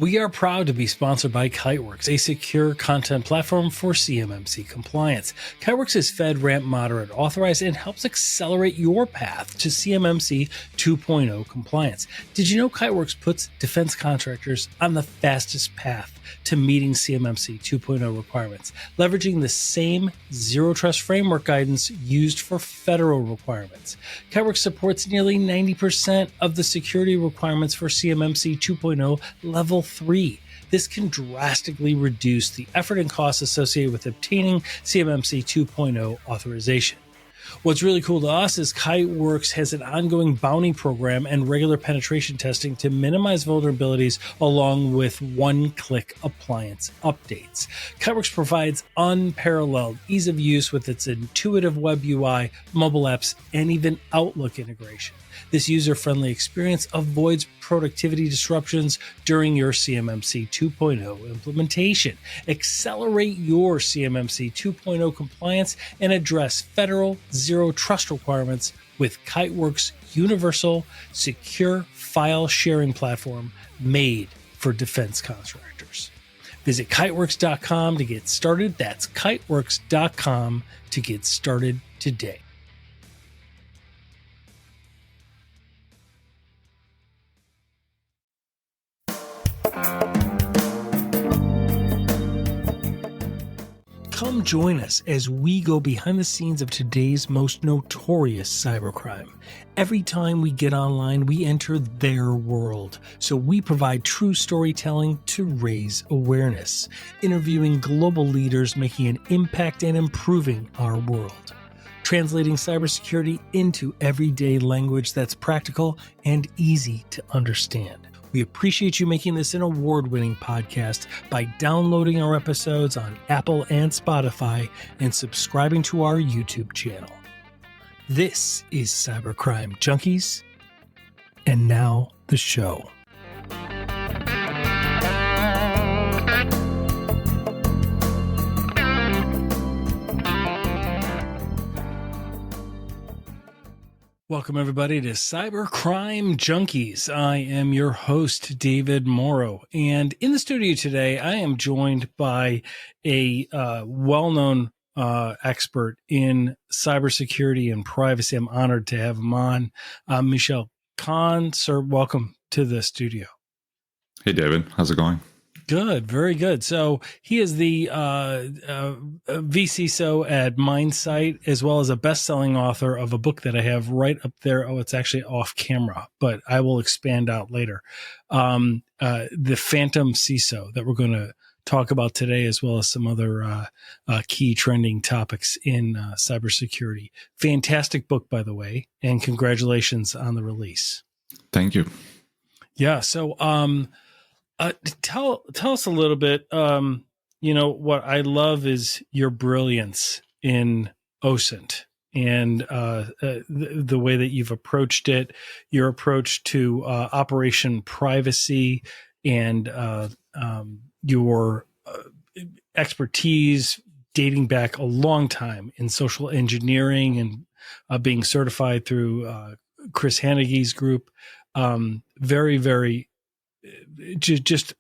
We are proud to be sponsored by Kiteworks, a secure content platform for CMMC compliance. Kiteworks is FedRAMP Moderate authorized and helps accelerate your path to CMMC 2.0 compliance. Did you know Kiteworks puts defense contractors on the fastest path to meeting CMMC 2.0 requirements, leveraging the same zero trust framework guidance used for federal requirements? Kiteworks supports nearly 90% of the security requirements for CMMC 2.0 Level 3. This can drastically reduce the effort and costs associated with obtaining CMMC 2.0 authorization. What's really cool to us is Kiteworks has an ongoing bounty program and regular penetration testing to minimize vulnerabilities along with one-click appliance updates. Kiteworks provides unparalleled ease of use with its intuitive web UI, mobile apps, and even Outlook integration. This user-friendly experience avoids productivity disruptions during your CMMC 2.0 implementation. Accelerate your CMMC 2.0 compliance and address federal zero trust requirements with Kiteworks' universal, secure file sharing platform made for defense contractors. Visit kiteworks.com to get started. That's kiteworks.com to get started today. Come join us as we go behind the scenes of today's most notorious cybercrime. Every time we get online, we enter their world. So we provide true storytelling to raise awareness, interviewing global leaders making an impact and improving our world. Translating cybersecurity into everyday language that's practical and easy to understand. We appreciate you making this an award-winning podcast by downloading our episodes on Apple and Spotify and subscribing to our YouTube channel. This is Cybercrime Junkies, and now the show. Welcome, everybody, to Cybercrime Junkies. I am your host, David Mauro. And in the studio today, I am joined by a well-known expert in cybersecurity and privacy. I'm honored to have him on. Mishaal Khan, sir, welcome to the studio. Hey, David. How's it going? Good, very good. So he is the vCISO at Mindsight, as well as a best-selling author of a book that I have right up there. Oh, it's actually off camera, but I will expand out later. The Phantom CISO that we're going to talk about today, as well as some other key trending topics in cybersecurity. Fantastic book, by the way, and congratulations on the release. Thank you. Yeah. So, tell us a little bit. What I love is your brilliance in OSINT and the way that you've approached it, your approach to operation privacy, and your expertise dating back a long time in social engineering and being certified through Chris Hannigy's group. Very, very just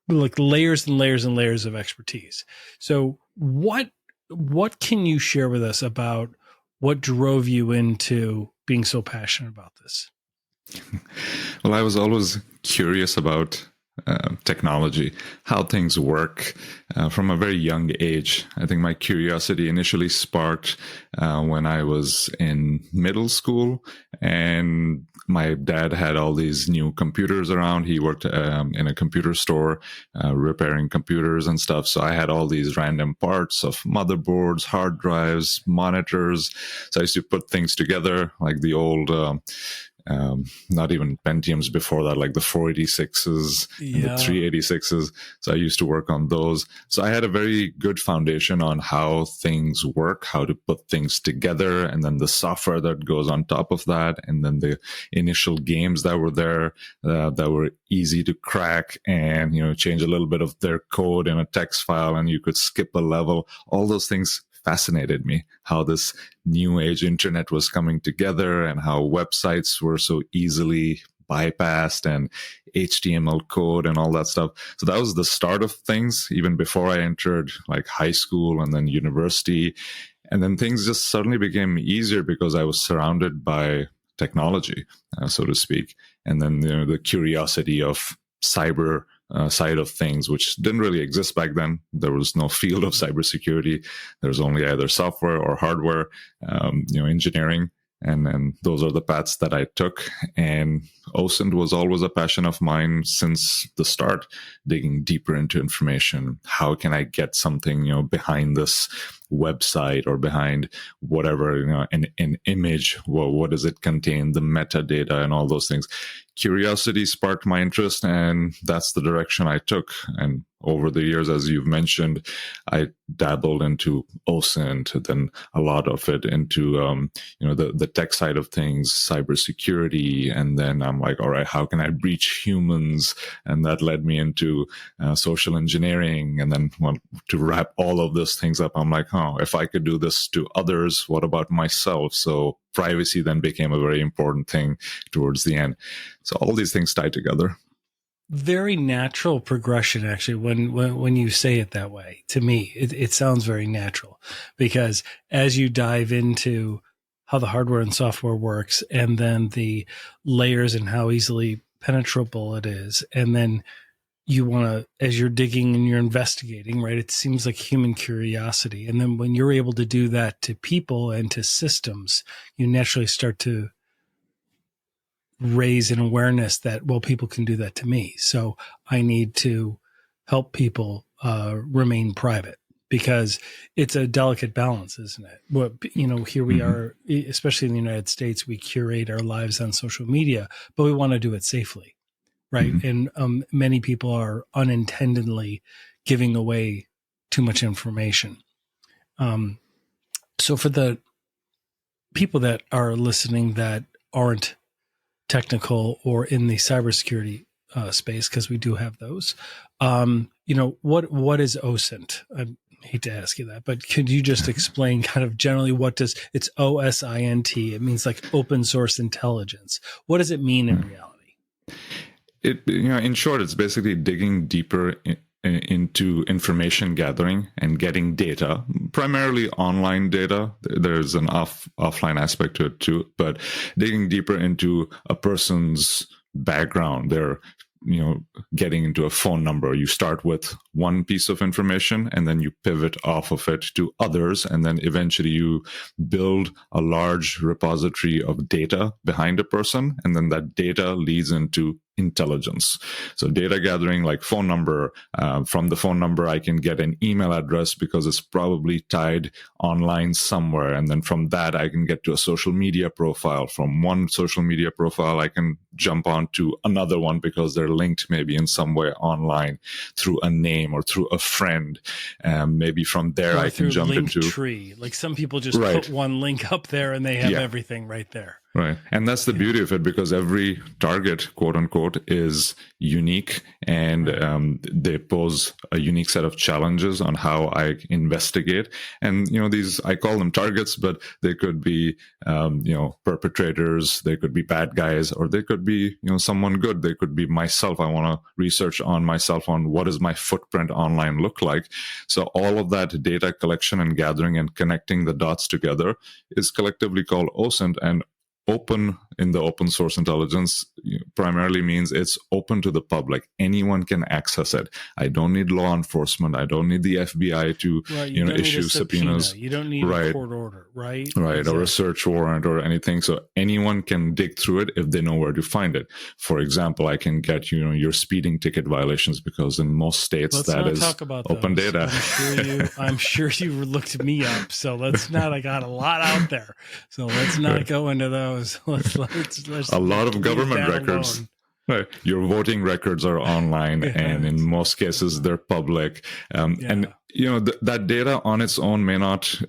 like layers and layers and layers of expertise. So what can you share with us about what drove you into being so passionate about this? Well, I was always curious about technology, how things work from a very young age. I think my curiosity initially sparked when I was in middle school, and my dad had all these new computers around. He worked in a computer store repairing computers and stuff. So I had all these random parts of motherboards, hard drives, monitors. So I used to put things together, like the old not even Pentiums before that, like the 486s and the 386s. So I used to work on those. So I had a very good foundation on how things work, how to put things together, and then the software that goes on top of that, and then the initial games that were there that were easy to crack and, change a little bit of their code in a text file and you could skip a level. All those things fascinated me, how this new age internet was coming together and how websites were so easily bypassed and HTML code and all that stuff. So that was the start of things, even before I entered like high school and then university. And then things just suddenly became easier because I was surrounded by technology, so to speak. And then the curiosity of cyber side of things, which didn't really exist back then. There was no field of cybersecurity. There was only either software or hardware, engineering. And those are the paths that I took. And OSINT was always a passion of mine since the start, digging deeper into information. How can I get something, behind this website or behind whatever, an image? Well, what does it contain? The metadata and all those things. Curiosity sparked my interest, and that's the direction I took. And over the years, as you've mentioned, I dabbled into OSINT, then a lot of it into, the tech side of things, cybersecurity. And then I'm like, all right, how can I breach humans? And that led me into social engineering. And then to wrap all of those things up, I'm like, if I could do this to others, what about myself? So privacy then became a very important thing towards the end. So all these things tie together. Very natural progression, actually, when you say it that way. To me, it sounds very natural, because as you dive into how the hardware and software works, and then the layers and how easily penetrable it is, and then you want to, as you're digging and you're investigating, right, it seems like human curiosity. And then when you're able to do that to people and to systems, you naturally start to raise an awareness that, well, people can do that to me. So I need to help people remain private, because it's a delicate balance, isn't it? Well, here we are, especially in the United States, we curate our lives on social media, but we want to do it safely, right? And many people are unintendedly giving away too much information. So for the people that are listening that aren't technical or in the cybersecurity space, because we do have those, what is OSINT? I hate to ask you that, but could you just explain kind of generally it's OSINT? It means like open source intelligence. What does it mean in reality? In short, it's basically digging deeper into information gathering and getting data, primarily online data. There's an offline aspect to it too, but digging deeper into a person's background, their getting into a phone number. You start with one piece of information and then you pivot off of it to others. And then eventually you build a large repository of data behind a person. And then that data leads into intelligence. So data gathering, like phone number, from the phone number, I can get an email address because it's probably tied online somewhere. And then from that, I can get to a social media profile. From one social media profile, I can jump on to another one because they're linked maybe in some way online through a name or through a friend. Maybe from there, I can jump into Linktree. Like some people just put one link up there and they have everything right there. Right. And that's the beauty of it, because every target, quote unquote, is unique, and they pose a unique set of challenges on how I investigate. And, these, I call them targets, but they could be, perpetrators, they could be bad guys, or they could be, someone good. They could be myself. I want to research on myself on what does my footprint online look like. So all of that data collection and gathering and connecting the dots together is collectively called OSINT. And open in the open source intelligence primarily means it's open to the public. Anyone can access it. I don't need law enforcement. I don't need the FBI to issue subpoenas. You don't need a court order, right? Right, Exactly. or a search warrant or anything. So anyone can dig through it if they know where to find it. For example, I can get your speeding ticket violations, because in most states that is open data. I'm sure you looked me up. So let's not. I got a lot out there. So let's not go into those. Let's a lot of government records. Alone. Right. Your voting records are online, and in most cases they're public. And that data on its own may not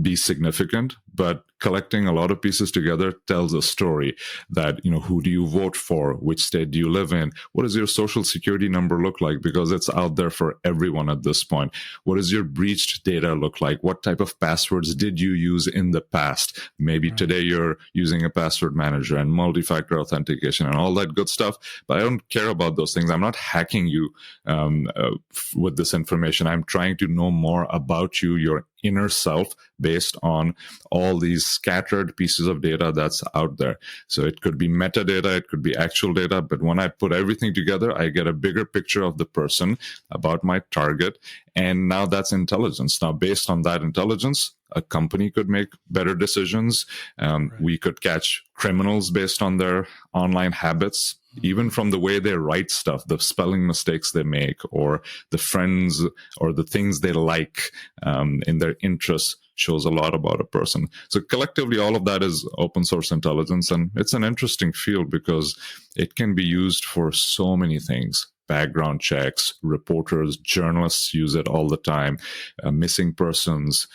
be significant, but collecting a lot of pieces together tells a story that, who do you vote for? Which state do you live in? What does your social security number look like? Because it's out there for everyone at this point. What does your breached data look like? What type of passwords did you use in the past? Maybe today you're using a password manager and multi-factor authentication and all that good stuff, but I don't care about those things. I'm not hacking you with this information. I'm trying to know more about you, your inner self, based on all these scattered pieces of data that's out there. So it could be metadata, it could be actual data, but when I put everything together, I get a bigger picture of the person, about my target, and now that's intelligence. Now, based on that intelligence, a company could make better decisions. We could catch criminals based on their online habits, even from the way they write stuff, the spelling mistakes they make, or the friends or the things they like in their interests, shows a lot about a person. So collectively, all of that is open source intelligence. And it's an interesting field because it can be used for so many things. Background checks, reporters, journalists use it all the time. Missing persons,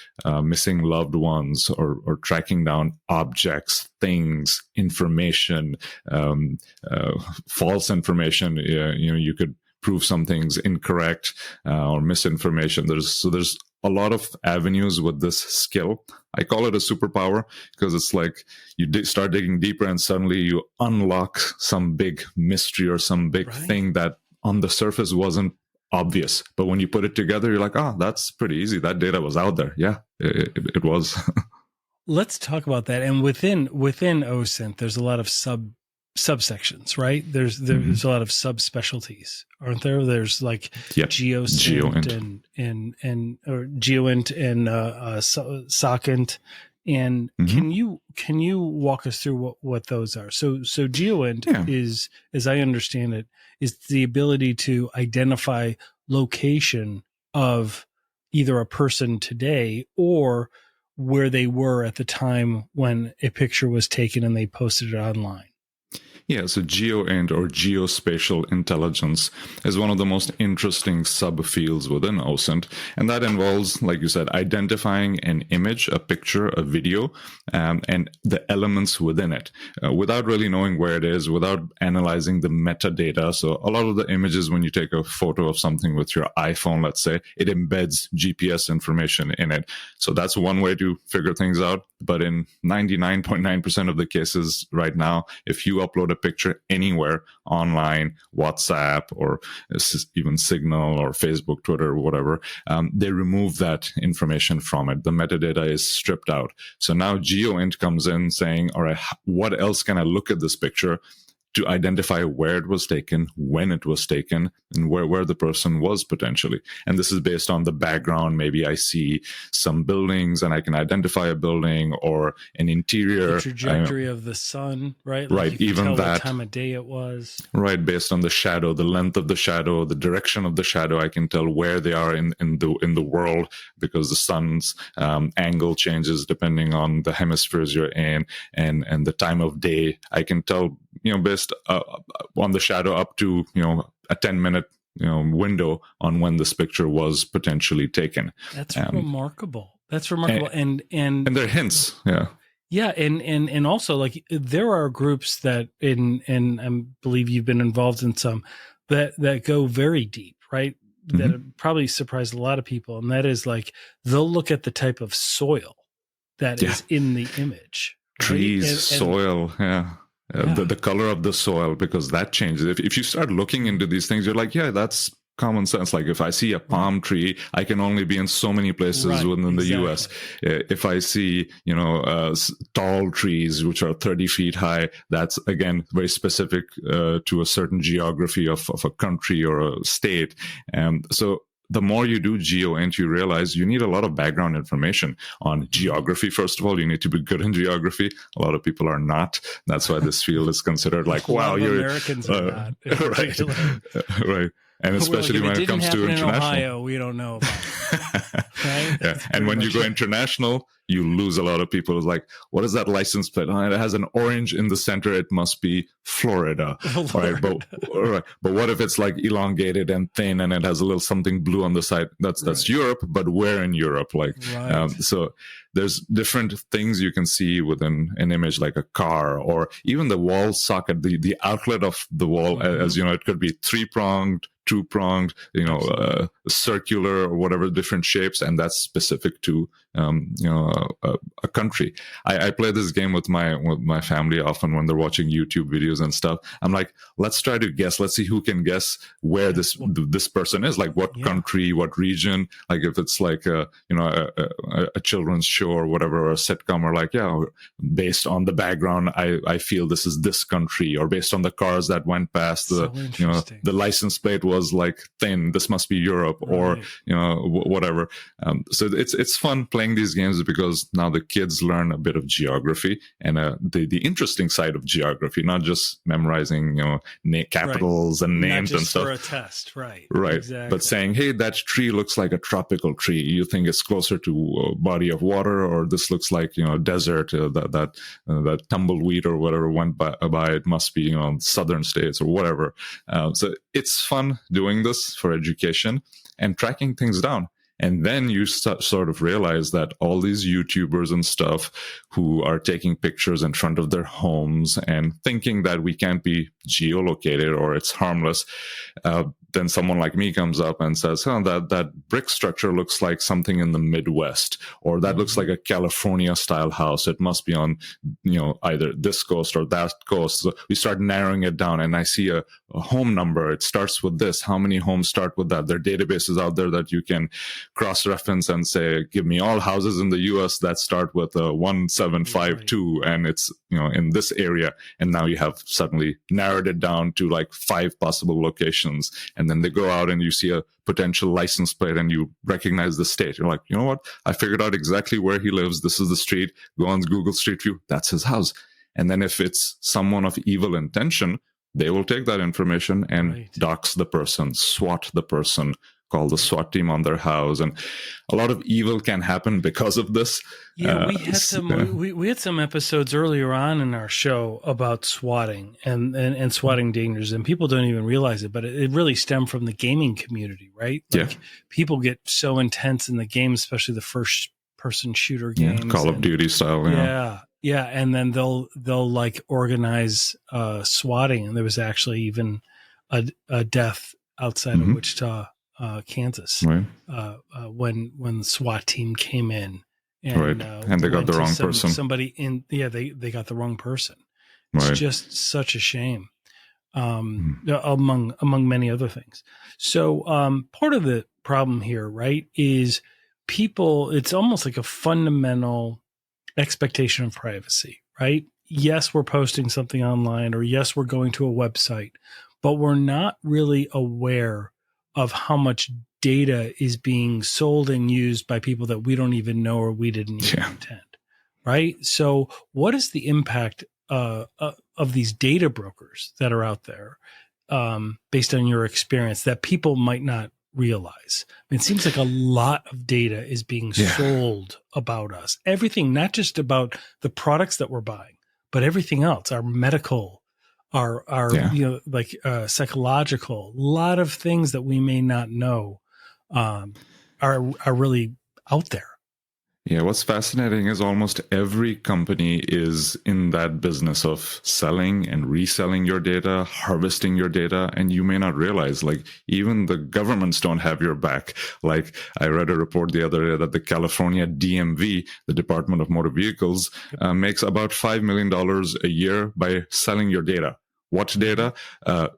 missing loved ones, or tracking down objects, things, information, false information. You could prove something's incorrect or misinformation. There's a lot of avenues with this skill. I call it a superpower because it's like you start digging deeper and suddenly you unlock some big mystery or some big thing that on the surface wasn't obvious. But when you put it together, you're like, oh, that's pretty easy. That data was out there. Yeah, it was. Let's talk about that. And within OSINT, there's a lot of subsections, right? There's a lot of subspecialties, aren't there? There's like GeoSINT and GeoInt and SOCINT. And can you walk us through what those are? So GeoInt is, as I understand it, is the ability to identify location of either a person today or where they were at the time when a picture was taken and they posted it online. Yeah, so GeoInt or geospatial intelligence is one of the most interesting subfields within OSINT. And that involves, like you said, identifying an image, a picture, a video, and the elements within it without really knowing where it is, without analyzing the metadata. So a lot of the images, when you take a photo of something with your iPhone, let's say, it embeds GPS information in it. So that's one way to figure things out. But in 99.9% of the cases right now, if you upload a picture anywhere online, WhatsApp, or even Signal or Facebook, Twitter, whatever, they remove that information from it. The metadata is stripped out. So now GeoInt comes in saying, all right, what else can I look at this picture to identify where it was taken, when it was taken, and where the person was potentially. And this is based on the background. Maybe I see some buildings and I can identify a building or an interior. The trajectory of the sun, right? Like right, even tell that. What time of day it was. Right, based on the shadow, the length of the shadow, the direction of the shadow, I can tell where they are in the world because the sun's angle changes depending on the hemispheres you're in and the time of day. I can tell, based on the shadow up to, a 10-minute, window on when this picture was potentially taken. That's remarkable. That's remarkable. And there are hints. Yeah. Yeah. And also like there are groups that and I believe you've been involved in some that go very deep, right? That probably surprised a lot of people. And that is like, they'll look at the type of soil that is in the image. Right? Trees, soil. Yeah. The color of the soil, because that changes. If you start looking into these things, you're like, yeah, that's common sense. Like if I see a palm tree, I can only be in so many places within the US. If I see, tall trees, which are 30 feet high, that's again, very specific to a certain geography of a country or a state. So the more you do GeoInt, you realize you need a lot of background information on geography. First of all, you need to be good in geography. A lot of people are not. That's why this field is considered like, wow, you're Americans are not. Right. And especially when it comes to international. In Ohio, we don't know about Right? Yeah. And when you go international, you lose a lot of people. It's like, what is that license plate? Oh, it has an orange in the center. It must be Florida. Right? But what if it's like elongated and thin and it has a little something blue on the side? That's Europe, but where in Europe? Like, so there's different things you can see within an image, like a car, or even the wall socket, the outlet of the wall. As you know, it could be 3-pronged, 2-pronged, circular, or whatever different shapes, and that's specific to a country. I play this game with my family often when they're watching YouTube videos and stuff. I'm like, let's try to guess. Let's see who can guess where this person is, like what country, what region. Like if it's like a children's show or whatever, or a sitcom, or like, based on the background, I feel this is this country, or based on the cars that went past, the license plate was like thin, this must be Europe, or whatever. So it's fun playing these games because now the kids learn a bit of geography and the interesting side of geography, not just memorizing capitals and names and stuff. Not just for a test, right? Exactly. But saying, hey, that tree looks like a tropical tree. You think it's closer to a body of water, or this looks like desert. That tumbleweed or whatever went by. It must be southern states or whatever. So it's fun doing this for education and tracking things down. And then you sort of realize that all these YouTubers and stuff who are taking pictures in front of their homes and thinking that we can't be geolocated or it's harmless, then someone like me comes up and says, that brick structure looks like something in the Midwest, or that looks like a California style house. It must be on, either this coast or that coast. So we start narrowing it down, and I see a home number. It starts with this. How many homes start with that? There are databases out there that you can cross-reference and say, give me all houses in the U.S. that start with 1752, and it's, in this area. And now you have suddenly narrowed it down to like 5 possible locations. And then they go out and you see a potential license plate and you recognize the state. You're like, you know what? I figured out exactly where he lives. This is the street. Go on Google Street View. That's his house. And then if it's someone of evil intention, they will take that information and dox the person, SWAT the person, call the SWAT team on their house. And a lot of evil can happen because of this. Yeah, we had some episodes earlier on in our show about swatting and swatting dangers, and people don't even realize it, but it really stemmed from the gaming community, right? Like, people get so intense in the game, especially the first person shooter games. Call of Duty style. Yeah. And then they'll like organize swatting. And there was actually even a death outside of Wichita, Kansas, when the SWAT team came in and they got the wrong person. They got the wrong person. It's just such a shame, among many other things. So part of the problem here, right, is people. It's almost like a fundamental expectation of privacy, right? Yes, we're posting something online, or yes, we're going to a website, but we're not really aware of how much data is being sold and used by people that we don't even know or we didn't even intend, right? So what is the impact of these data brokers that are out there, based on your experience, that people might not realize? I mean, it seems like a lot of data is being sold about us. Everything, not just about the products that we're buying, but everything else, our medical, our psychological, a lot of things that we may not know are really out there. Yeah, what's fascinating is almost every company is in that business of selling and reselling your data, harvesting your data, and you may not realize, like, even the governments don't have your back. Like, I read a report the other day that the California DMV, the Department of Motor Vehicles, makes about $5 million a year by selling your data. What data?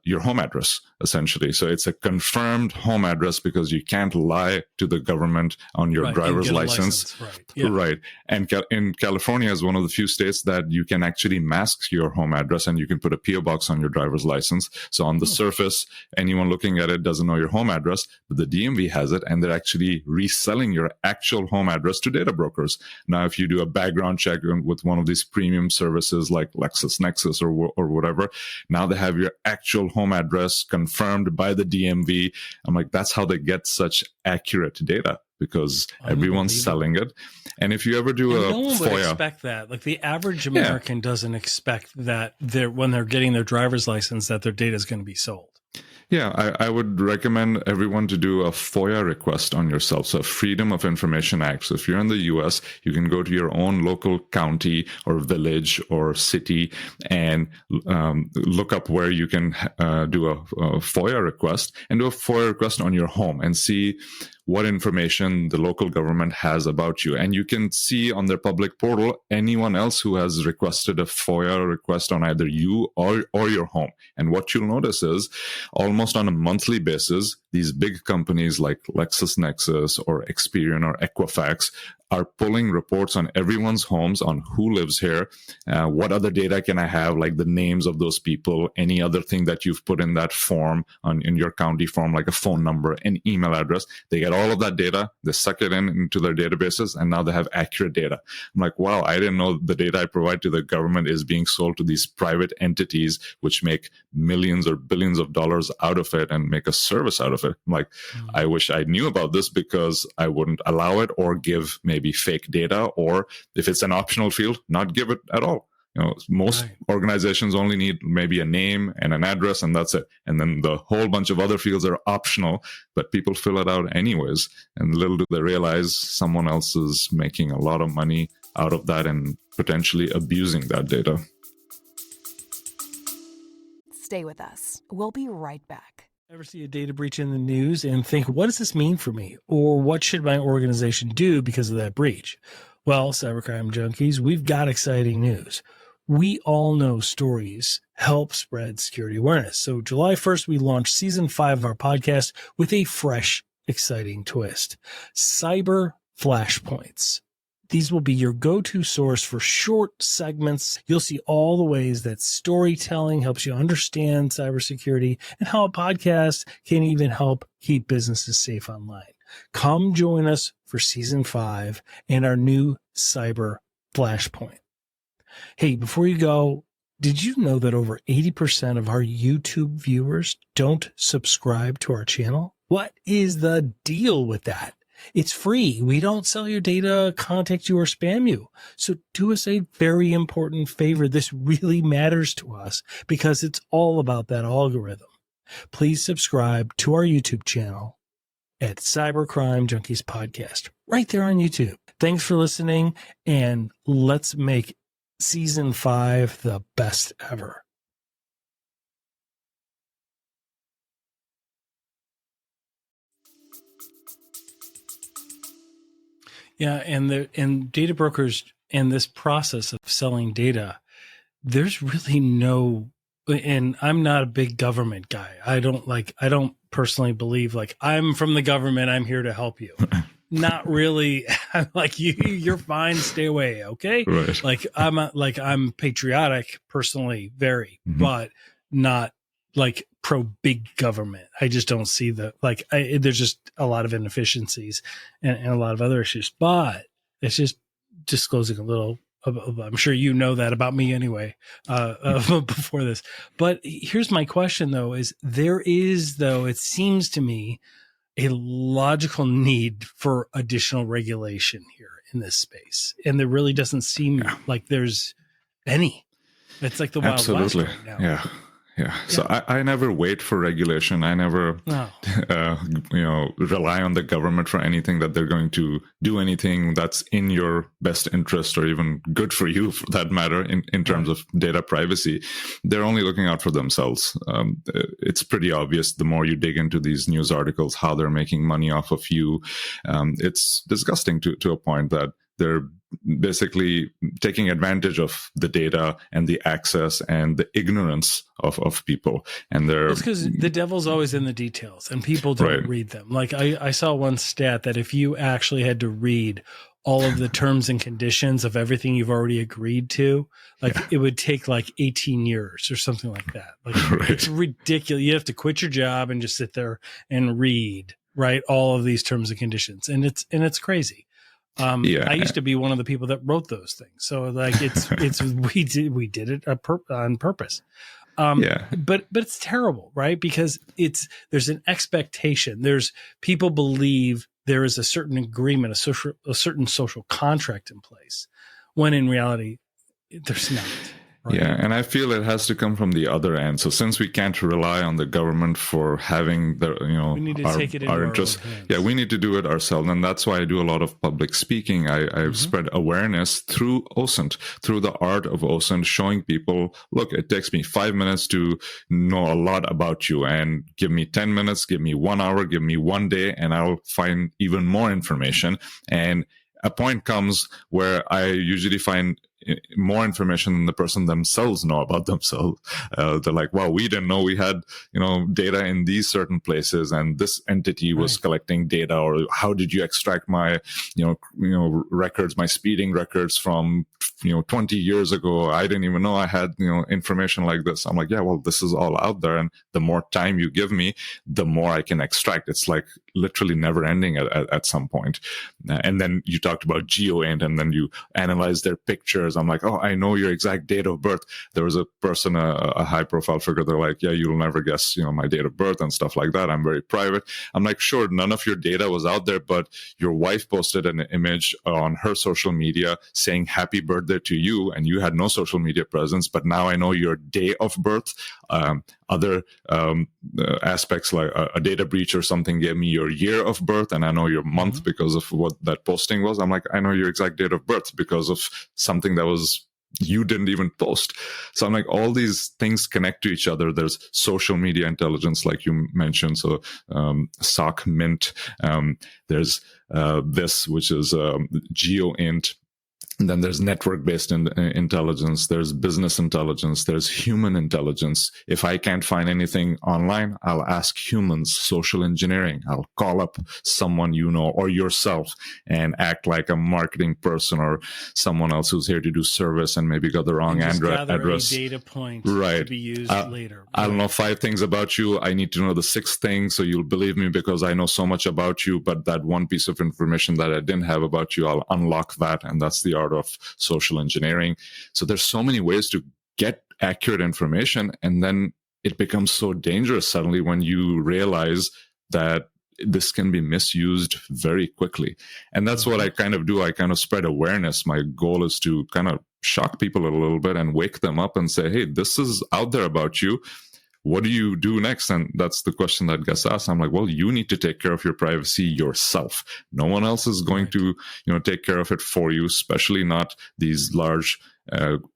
Your home address, essentially. So it's a confirmed home address because you can't lie to the government on your driver's license. Right. And in California is one of the few states that you can actually mask your home address and you can put a PO box on your driver's license. So on the surface, anyone looking at it doesn't know your home address, but the DMV has it, and they're actually reselling your actual home address to data brokers. Now, if you do a background check with one of these premium services like LexisNexis or whatever, Now they have your actual home address confirmed by the DMV. I'm like, that's how they get such accurate data, because everyone's selling it. And if you ever do a no one FOIA, would expect that. Like the average American doesn't expect that when they're getting their driver's license, that their data is going to be sold. Yeah, I would recommend everyone to do a FOIA request on yourself. So Freedom of Information Act. So if you're in the US, you can go to your own local county or village or city and look up where you can do a FOIA request, and do a FOIA request on your home and see what information the local government has about you. And you can see on their public portal anyone else who has requested a FOIA request on either you or your home. And what you'll notice is almost on a monthly basis, these big companies like LexisNexis or Experian or Equifax are pulling reports on everyone's homes, on who lives here, what other data can I have, like the names of those people, any other thing that you've put in that form, in your county form, like a phone number, an email address. They get all of that data, they suck it into their databases, and now they have accurate data. I'm like, wow, I didn't know the data I provide to the government is being sold to these private entities, which make millions or billions of dollars out of it and make a service out of it. I'm like, I wish I knew about this, because I wouldn't allow it or give maybe fake data, or if it's an optional field, not give it at all. Most organizations only need maybe a name and an address, and that's it. And then the whole bunch of other fields are optional, but people fill it out anyways. And little do they realize someone else is making a lot of money out of that and potentially abusing that data. Stay with us. We'll be right back. Ever see a data breach in the news and think, what does this mean for me? Or what should my organization do because of that breach? Well, Cybercrime Junkies, we've got exciting news. We all know stories help spread security awareness. So July 1st, we launched season 5 of our podcast with a fresh, exciting twist. Cyber Flashpoints. These will be your go-to source for short segments. You'll see all the ways that storytelling helps you understand cybersecurity and how a podcast can even help keep businesses safe online. Come join us for season 5 and our new Cyber Flashpoint. Hey, before you go, did you know that over 80% of our YouTube viewers don't subscribe to our channel? What is the deal with that? It's free. We don't sell your data, contact you, or spam you. So do us a very important favor. This really matters to us because it's all about that algorithm. Please subscribe to our YouTube channel at Cybercrime Junkies Podcast, right there on YouTube. Thanks for listening, and let's make season 5 the best ever. Yeah, and data brokers and this process of selling data, there's really no, and I'm not a big government guy. I don't personally believe like I'm from the government, I'm here to help you. Not really. I'm like, you're fine, stay away, okay? Right. I'm patriotic personally, very, but not like pro big government. I just don't see there's just a lot of inefficiencies and a lot of other issues, but it's just disclosing a little. I'm sure you know that about me anyway, before this. But here's my question though, it seems to me, a logical need for additional regulation here in this space. And there really doesn't seem like there's any. It's like the Wild West right now. Yeah. So I never wait for regulation. I never, rely on the government for anything, that they're going to do anything that's in your best interest or even good for you, for that matter, in terms of data privacy. They're only looking out for themselves. It's pretty obvious the more you dig into these news articles, how they're making money off of you. It's disgusting to a point that they're basically taking advantage of the data and the access and the ignorance of people. And it's because the devil's always in the details and people don't read them. Like I saw one stat that if you actually had to read all of the terms and conditions of everything you've already agreed to, it would take like 18 years or something like that. Like it's ridiculous. You have to quit your job and just sit there and read, all of these terms and conditions. And it's crazy. I used to be one of the people that wrote those things. So we did it on purpose. But it's terrible, right? Because there's an expectation. There's people believe there is a certain agreement, a certain social contract in place, when in reality there's not. Right? Yeah, and I feel it has to come from the other end. So since we can't rely on the government for having we need to take it into our interests, own hands. yeah, we need to do it ourselves, and that's why I do a lot of public speaking. I spread awareness through OSINT, through the art of OSINT, showing people, look, it takes me 5 minutes to know a lot about you, and give me 10 minutes, give me 1 hour, give me 1 day, and I'll find even more information. And a point comes where I usually find more information than the person themselves know about themselves. They're like, wow, we didn't know we had, data in these certain places, and this entity was collecting data, or how did you extract my, records, my speeding records from, 20 years ago? I didn't even know I had, information like this. I'm like, yeah, well, this is all out there. And the more time you give me, the more I can extract. It's like literally never ending at some point. And then you talked about GeoInt, and then you analyze their pictures. I'm like, oh, I know your exact date of birth. There was a person, a high profile figure. They're like, yeah, you'll never guess, my date of birth and stuff like that. I'm very private. I'm like, sure, none of your data was out there, but your wife posted an image on her social media saying happy birthday to you, and you had no social media presence. But now I know your day of birth. Other aspects like a data breach or something gave me your year of birth, and I know your month because of what that posting was. I'm like, I know your exact date of birth because of something that was you didn't even post. So I'm like, all these things connect to each other. There's social media intelligence, like you mentioned. So SOC Mint. There's this, which is GeoInt. And then there's network-based intelligence, there's business intelligence, there's human intelligence. If I can't find anything online, I'll ask humans, social engineering. I'll call up someone or yourself, and act like a marketing person or someone else who's here to do service and maybe got the wrong address. A data point to be used later. I don't know 5 things about you. I need to know the 6th thing, so you'll believe me because I know so much about you. But that one piece of information that I didn't have about you, I'll unlock that, and that's the art of social engineering. So there's so many ways to get accurate information, and then it becomes so dangerous suddenly when you realize that this can be misused very quickly. And that's what I kind of do. I kind of spread awareness. My goal is to kind of shock people a little bit and wake them up and say, hey, this is out there about you. What do you do next? And that's the question that gets asked. I'm like, well, you need to take care of your privacy yourself. No one else is going to, take care of it for you, especially not these large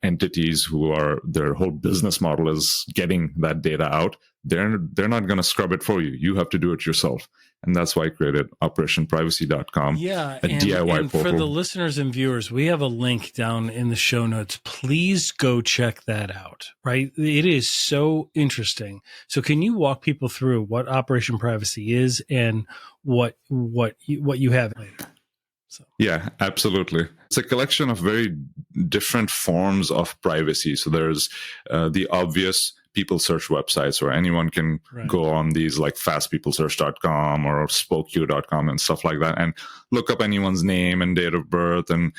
entities who are, their whole business model is getting that data out. They're not going to scrub it for you. You have to do it yourself. And that's why I created operationprivacy.com, a DIY portal. For the listeners and viewers, we have a link down in the show notes. Please go check that out, right? It is so interesting. So can you walk people through what Operation Privacy is and what you have later? So. Yeah, absolutely. It's a collection of very different forms of privacy. So there's the obvious people search websites, or anyone can go on these like fastpeoplesearch.com or spokeU.com and stuff like that, and look up anyone's name and date of birth and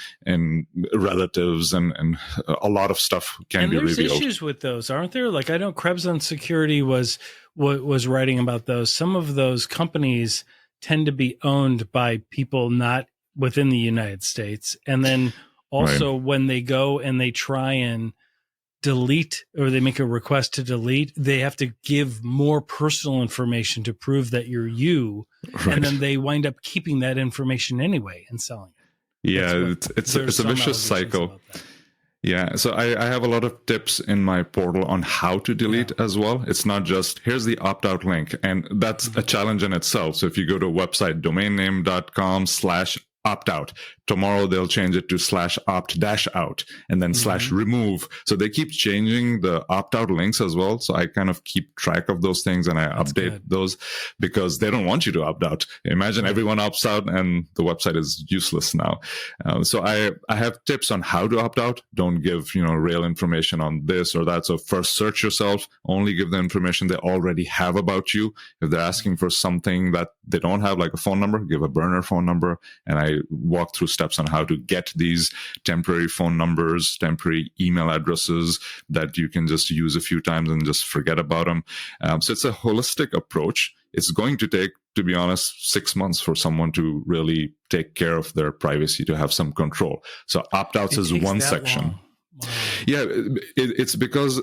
relatives, and a lot of stuff can be revealed. There's issues with those, aren't there? Like, I know Krebs on Security was writing about those. Some of those companies tend to be owned by people not within the United States. And then also when they go and they try and delete, or they make a request to delete, they have to give more personal information to prove that you're you. And then they wind up keeping that information anyway and selling it. Yeah, it's a vicious cycle. Yeah, so I have a lot of tips in my portal on how to delete as well. It's not just, here's the opt-out link, and that's a challenge in itself. So if you go to a website, domainname.com/opt-out, tomorrow they'll change it to /opt-out and then /remove. So they keep changing the opt-out links as well. So I kind of keep track of those things, and I update those because they don't want you to opt out. Imagine everyone opts out and the website is useless now. So I have tips on how to opt out. Don't give, real information on this or that. So first search yourself, only give the information they already have about you. If they're asking for something that they don't have, like a phone number, give a burner phone number. And I I walk through steps on how to get these temporary phone numbers, temporary email addresses that you can just use a few times and just forget about them. So it's a holistic approach. It's going to take, to be honest, 6 months for someone to really take care of their privacy, to have some control. So opt-outs is one section. Wow. Yeah, it's because,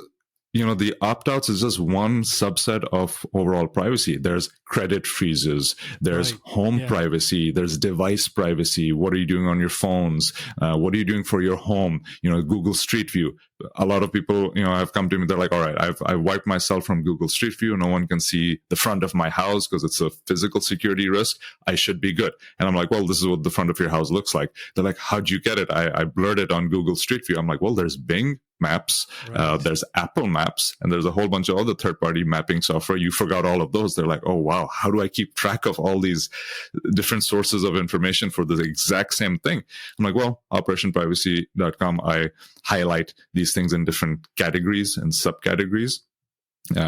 the opt-outs is just one subset of overall privacy. There's credit freezes, there's home privacy, there's device privacy. What are you doing on your phones? What are you doing for your home? Google Street View. A lot of people, have come to me, they're like, all right, I've wiped myself from Google Street View. No one can see the front of my house because it's a physical security risk. I should be good. And I'm like, well, this is what the front of your house looks like. They're like, how'd you get it? I blurred it on Google Street View. I'm like, well, there's Bing Maps, there's Apple Maps, and there's a whole bunch of other third-party mapping software. You forgot all of those. They're like, oh, wow, how do I keep track of all these different sources of information for the exact same thing? I'm like, well, operationprivacy.com, I highlight these things in different categories and subcategories.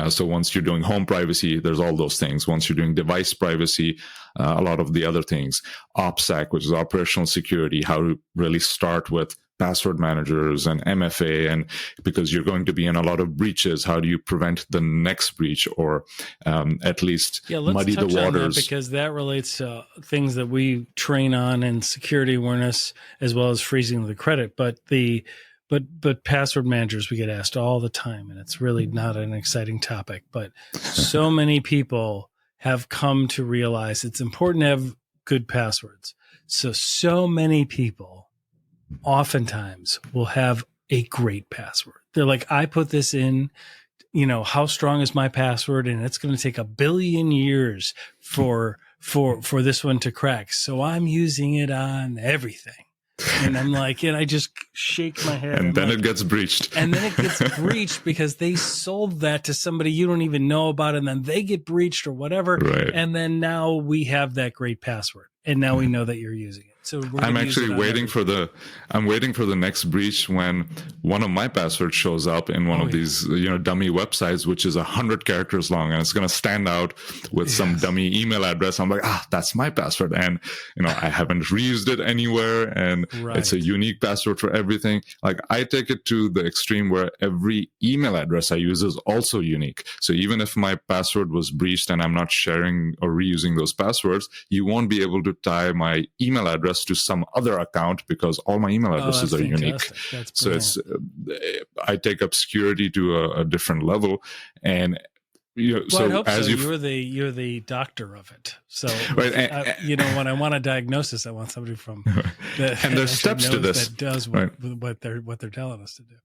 So once you're doing home privacy, there's all those things. Once you're doing device privacy, a lot of the other things. OPSEC, which is operational security, how to really start with password managers and MFA, and because you're going to be in a lot of breaches, how do you prevent the next breach, or at least muddy the waters? On that, because that relates to things that we train on in security awareness, as well as freezing the credit. But password managers, we get asked all the time, and it's really not an exciting topic. But so many people have come to realize it's important to have good passwords. So many people oftentimes will have a great password. They're like, I put this in, how strong is my password? And it's going to take 1 billion years for this one to crack. So I'm using it on everything. And I'm like, and I just shake my head. And then it gets breached. And then it gets breached because they sold that to somebody you don't even know about, and then they get breached or whatever. Right. And then now we have that great password, and now we know that you're using it. So I'm actually waiting for the next breach when one of my passwords shows up in one of these dummy websites, which is 100 characters long, and it's going to stand out with some dummy email address. I'm like, that's my password, and I haven't reused it anywhere, and it's a unique password for everything. Like, I take it to the extreme where every email address I use is also unique. So even if my password was breached and I'm not sharing or reusing those passwords, you won't be able to tie my email address to some other account because all my email addresses are unique. So I take obscurity to a different level, and so I hope so. You're the doctor of it. So when I want a diagnosis, I want somebody from and there's steps to this that does what they're telling us to do.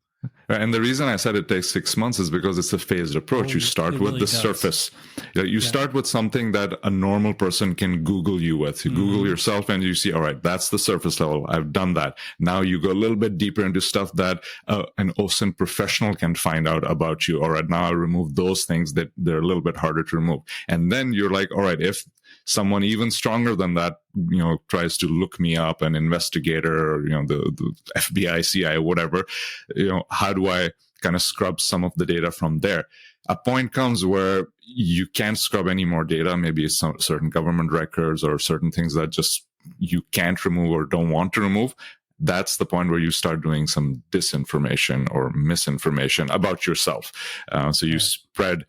And the reason I said it takes 6 months is because it's a phased approach. You start with the surface. You start with something that a normal person can Google you with. You Google yourself and you see, all right, that's the surface level. I've done that. Now you go a little bit deeper into stuff that an OSINT professional can find out about you. All right, now I remove those things that they're a little bit harder to remove. And then you're like, all right, if someone even stronger than that, tries to look me up, an investigator, or, the FBI, CIA, whatever, how do I kind of scrub some of the data from there? A point comes where you can't scrub any more data. Maybe it's some certain government records or certain things that just you can't remove or don't want to remove. That's the point where you start doing some disinformation or misinformation about yourself. So you spread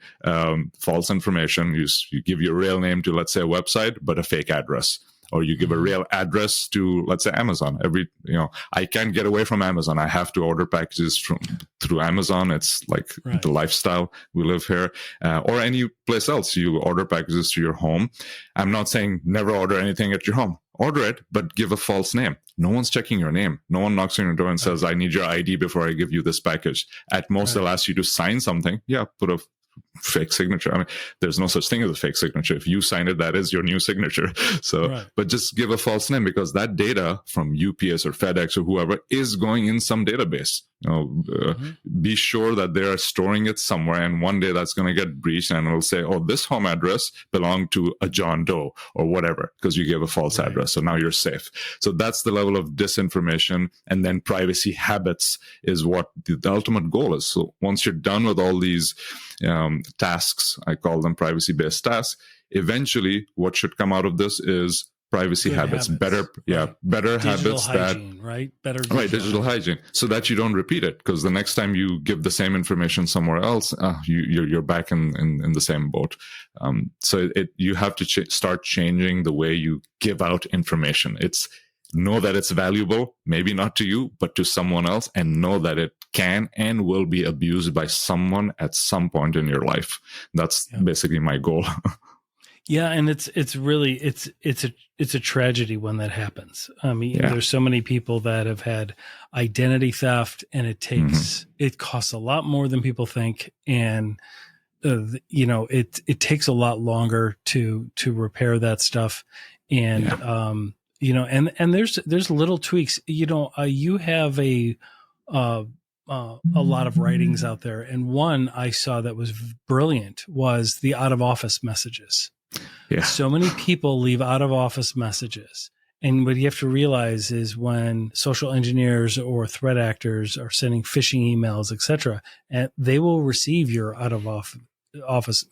false information. You give your real name to, let's say, a website, but a fake address. Or you give a real address to, let's say, Amazon. I can't get away from Amazon. I have to order packages through Amazon. It's like the lifestyle we live here. Or any place else. You order packages to your home. I'm not saying never order anything at your home. Order it, but give a false name. No one's checking your name. No one knocks on your door and says, I need your ID before I give you this package. At most, they'll ask you to sign something. Yeah, put a fake signature. I mean, there's no such thing as a fake signature. If you sign it, that is your new signature. So, but just give a false name, because that data from UPS or FedEx or whoever is going in some database. Be sure that they are storing it somewhere, and one day that's going to get breached, and it'll say, oh, this home address belonged to a John Doe or whatever, because you gave a false address. So now you're safe. So that's the level of disinformation. And then privacy habits is what the ultimate goal is. So once you're done with all these tasks, I call them privacy-based tasks, eventually what should come out of this is privacy Good habits, better right. better Digital habits hygiene, right? Better digital hygiene, so that you don't repeat it, because the next time you give the same information somewhere else, you're back in the same boat. So you have to start changing the way you give out information. It's know that it's valuable, maybe not to you, but to someone else, and know that it can and will be abused by someone at some point in your life. That's basically my goal. Yeah, and it's really it's a tragedy when that happens. I mean, there's so many people that have had identity theft, and it costs a lot more than people think, and it takes a lot longer to repair that stuff, and and there's little tweaks. You have a lot of writings out there, and one I saw that was brilliant was the out of office messages. Yeah. So many people leave out of office messages. And what you have to realize is when social engineers or threat actors are sending phishing emails, et cetera, and they will receive your out of office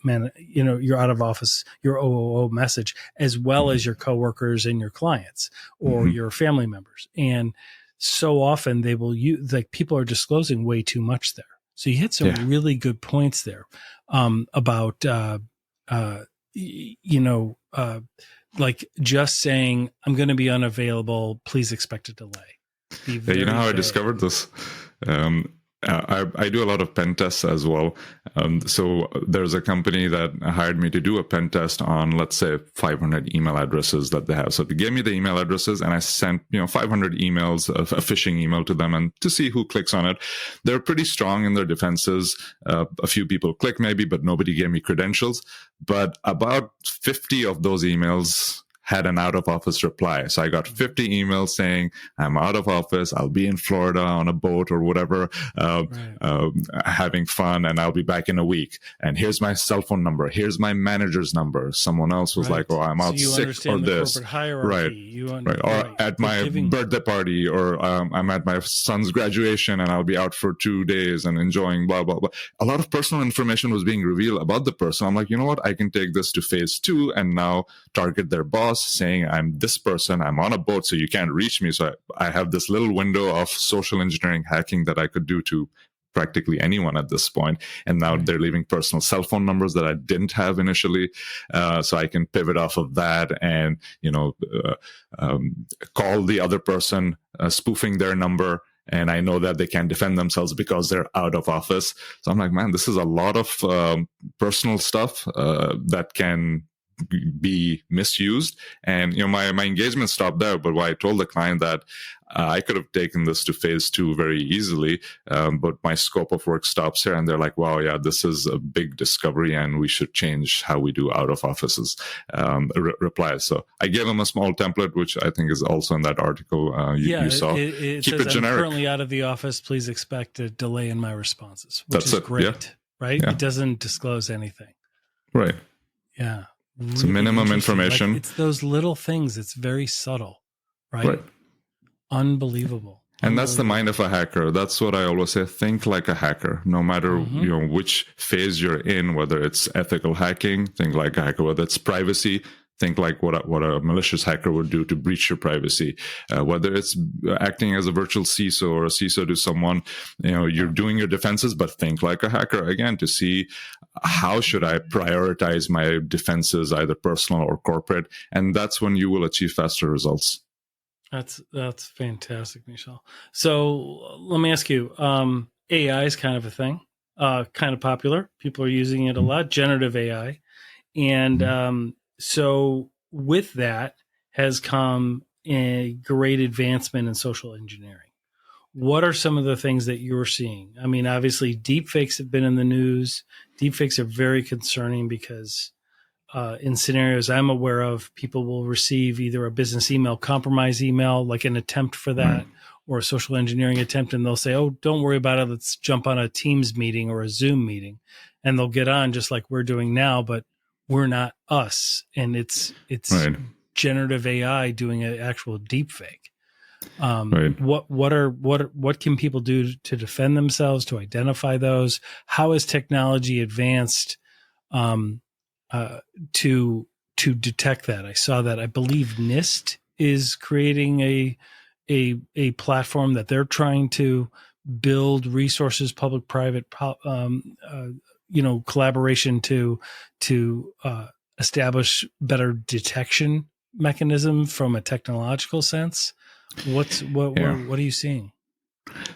your OOO message, as well as your coworkers and your clients or your family members. And so often they will use, like, people are disclosing way too much there. So you hit some really good points there about like just saying, I'm going to be unavailable, please expect a delay. You know how I discovered this? I do a lot of pen tests as well. So there's a company that hired me to do a pen test on, let's say, 500 email addresses that they have. So they gave me the email addresses, and I sent 500 emails, a phishing email to them, and to see who clicks on it. They're pretty strong in their defenses. A few people click maybe, but nobody gave me credentials. But about 50 of those emails had an out of office reply. So I got 50 emails saying, I'm out of office, I'll be in Florida on a boat or whatever, having fun, and I'll be back in a week. And here's my cell phone number. Here's my manager's number. Someone else was like, oh, I'm out sick or this. Hierarchy. Or at my birthday party, or I'm at my son's graduation and I'll be out for 2 days and enjoying blah, blah, blah. A lot of personal information was being revealed about the person. I'm like, you know what? I can take this to phase 2 and now target their boss, saying, I'm this person, I'm on a boat, so you can't reach me. So I have this little window of social engineering hacking that I could do to practically anyone at this point. And now they're leaving personal cell phone numbers that I didn't have initially. So I can pivot off of that and, call the other person, spoofing their number. And I know that they can defend themselves because they're out of office. So I'm like, man, this is a lot of personal stuff that can be misused. And my engagement stopped there, but I told the client that I could have taken this to phase 2 very easily, but my scope of work stops here. And they're like, wow, yeah, this is a big discovery and we should change how we do out of offices replies. So I gave them a small template, which I think is also in that article you saw. It Keep says, it generic. I'm currently out of the office, please expect a delay in my responses, which is great, right? Yeah. It doesn't disclose anything. Right. Yeah. Really it's minimum information. Like, it's those little things. It's very subtle, right? Unbelievable. And that's the mind of a hacker. That's what I always say. Think like a hacker, no matter which phase you're in, whether it's ethical hacking, think like a hacker, whether it's privacy, think like what a malicious hacker would do to breach your privacy. Whether it's acting as a virtual CISO or a CISO to someone, you're doing your defenses, but think like a hacker again to see how should I prioritize my defenses, either personal or corporate, and that's when you will achieve faster results. That's fantastic, Mishaal. So let me ask you, AI is kind of a thing, kind of popular. People are using it a lot, generative AI. And so with that has come a great advancement in social engineering. What are some of the things that you're seeing? I mean, obviously, deepfakes have been in the news. Deepfakes are very concerning because in scenarios I'm aware of, people will receive either a business email, compromise email, like an attempt for that, or a social engineering attempt, and they'll say, oh, don't worry about it. Let's jump on a Teams meeting or a Zoom meeting. And they'll get on just like we're doing now, but we're not us. And it's generative AI doing an actual deepfake. What can people do to defend themselves, to identify those? How has technology advanced to detect that. I saw that I believe NIST is creating a platform that they're trying to build resources, public-private, collaboration to establish better detection mechanism from a technological sense. What are you seeing?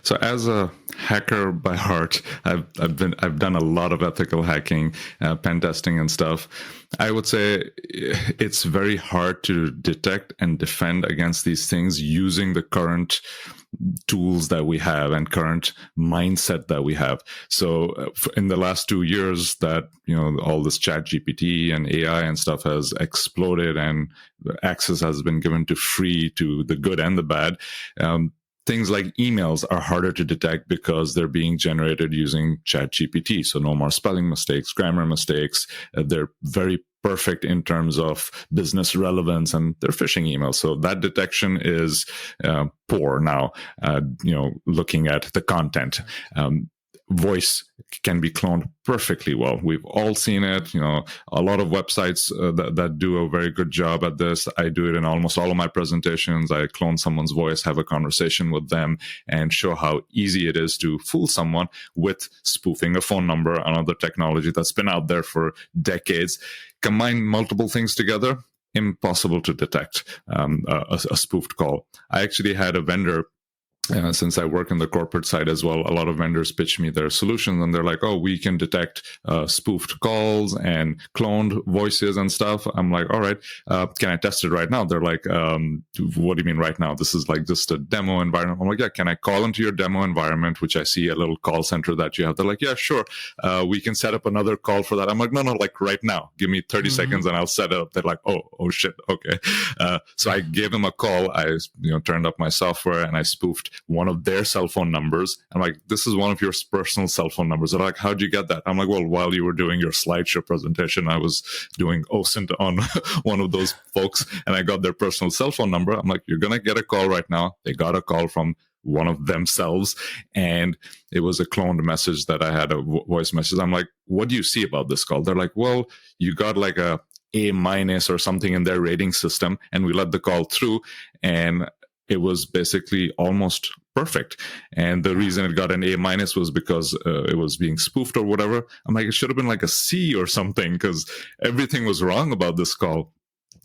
So as a hacker by heart, I've done a lot of ethical hacking, pen testing and stuff. I would say it's very hard to detect and defend against these things using the current tools that we have and current mindset that we have. So in the last 2 years that, all this chat GPT and AI and stuff has exploded and access has been given to free to the good and the bad. Things like emails are harder to detect because they're being generated using ChatGPT. So no more spelling mistakes, grammar mistakes. They're very perfect in terms of business relevance, and they're phishing emails. So that detection is poor now, looking at the content. Voice can be cloned perfectly well. We've all seen it. A lot of websites that do a very good job at this. I do it in almost all of my presentations. I clone someone's voice, have a conversation with them, and show how easy it is to fool someone with spoofing a phone number, another technology that's been out there for decades. Combine multiple things together, impossible to detect a spoofed call. I actually had a vendor, since I work in the corporate side as well, a lot of vendors pitch me their solutions and they're like, oh, we can detect spoofed calls and cloned voices and stuff. I'm like, all right, can I test it right now? They're like, what do you mean right now? This is like just a demo environment. I'm like, yeah, can I call into your demo environment, which I see a little call center that you have? They're like, yeah, sure. We can set up another call for that. I'm like, no, like right now. Give me 30 seconds and I'll set it up. They're like, oh shit, okay. So I gave them a call. I turned up my software and I spoofed one of their cell phone numbers. I'm like, this is one of your personal cell phone numbers. They're like, how'd you get that? I'm like, well, while you were doing your slideshow presentation, I was doing OSINT on one of those folks and I got their personal cell phone number. I'm like, you're going to get a call right now. They got a call from one of themselves and it was a cloned message that I had, a voice message. I'm like, what do you see about this call? They're like, well, you got like a or something in their rating system and we let the call through and it was basically almost perfect. And the reason it got an A- was because it was being spoofed or whatever. I'm like, it should have been like a C or something because everything was wrong about this call.